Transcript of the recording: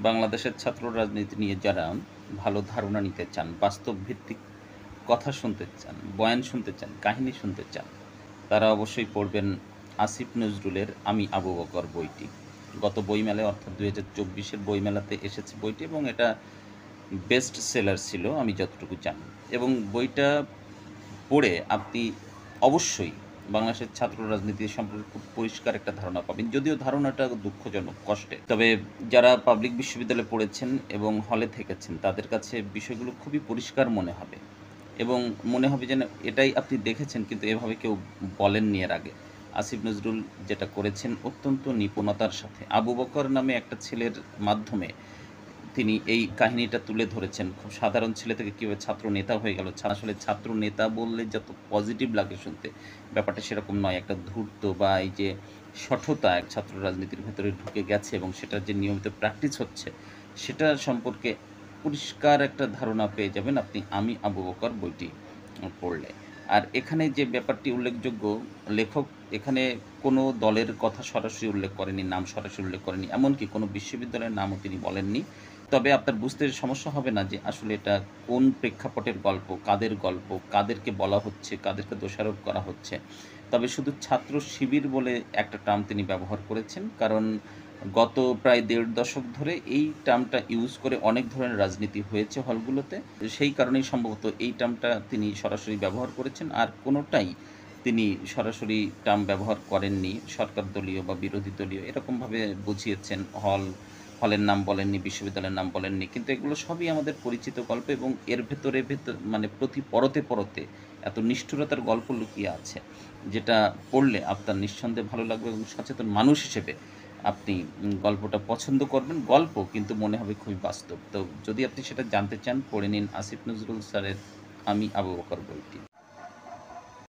বাংলাদেশের ছাত্র রাজনীতি নিয়ে যারা ভালো ধারণা নিতে চান, বাস্তব ভিত্তিক কথা শুনতে চান, বয়ান শুনতে চান, কাহিনী শুনতে চান, তারা অবশ্যই পড়বেন আসিফ নজরুলের আমি আবু বকর বইটি। গত বইমেলায় অর্থাৎ 2024-এর বইমেলাতে এসেছে বইটি এবং এটা বেস্ট সেলার ছিল আমি যতটুকু জানি। এবং বইটা পড়ে আপনি অবশ্যই বাংলাদেশের ছাত্র রাজনীতি সম্পর্কে খুব পরিষ্কার একটা ধারণা পাবেন, যদিও ধারণাটা দুঃখজনক, কষ্টের। তবে যারা পাবলিক বিশ্ববিদ্যালয়ে পড়েছেন এবং হলে থেকেছেন তাদের কাছে বিষয়গুলো খুবই পরিষ্কার মনে হবে এবং মনে হবে যেন এটাই আপনি দেখেছেন, কিন্তু এভাবে কেউ বলেননি এর আগে। আসিফ নজরুল যেটা করেছেন অত্যন্ত নিপুণতার সাথে আবু বকর নামে একটা ছেলের মাধ্যমে তিনি এই কাহিনীটা তুলে ধরেছেন। খুব সাধারণ ছেলে থেকে কীভাবে ছাত্র নেতা হয়ে গেল। আসলে ছাত্র নেতা বললে যত পজিটিভ লাগে শুনতে, ব্যাপারটা সেরকম নয়। একটা ধূর্ত বা এই যে সঠতা এক ছাত্র রাজনীতির ভেতরে ঢুকে গেছে এবং সেটার যে নিয়মিত প্র্যাকটিস হচ্ছে, সেটা সম্পর্কে পরিষ্কার একটা ধারণা পেয়ে যাবেন আপনি আমি আবু বকর বইটি পড়লে। আর এখানে যে ব্যাপারটি উল্লেখযোগ্য, লেখক এখানে কোনো দলের কথা সরাসরি উল্লেখ করেনি, নাম সরাসরি উল্লেখ করেনি, এমনকি কোনো বিশ্ববিদ্যালয়ের নামও তিনি বলেননি। তবে আপনার বুঝতে সমস্যা হবে না যে আসলে এটা কোন প্রেক্ষাপটের গল্প, কাদেরকে বলা হচ্ছে, কাদেরকে দোষারোপ করা হচ্ছে। তবে শুধু ছাত্র শিবির বলে একটা টার্ম তিনি ব্যবহার করেছেন, কারণ গত প্রায় ১.৫ দশক ধরে এই টার্মটা ইউজ করে অনেক ধরনের রাজনীতি হয়েছে হলগুলোতে। সেই কারণেই সম্ভবত এই টার্মটা তিনি সরাসরি ব্যবহার করেছেন। আর কোনোটাই তিনি সরাসরি টার্ম ব্যবহার করেননি। সরকার দলীয় বা বিরোধী দলীয় এরকমভাবে বুঝিয়েছেন। হলের নাম বলেননি, বিশ্ববিদ্যালয়ের নাম বলেননি। কিন্তু এগুলো সবই আমাদের পরিচিত গল্প এবং এর ভেতরে মানে প্রতি পরতে এত নিষ্ঠুরতার গল্প লুকিয়ে আছে, যেটা পড়লে আপনার নিঃসন্দেহে ভালো লাগবে এবং সচেতন মানুষ হিসেবে আপনি গল্পটা পছন্দ করবেন। গল্প কিন্তু মনে হবে খুবই বাস্তব। তো যদি আপনি সেটা জানতে চান, পড়ে নিন আসিফ নজরুল স্যারের আমি আবু বকর বইটি।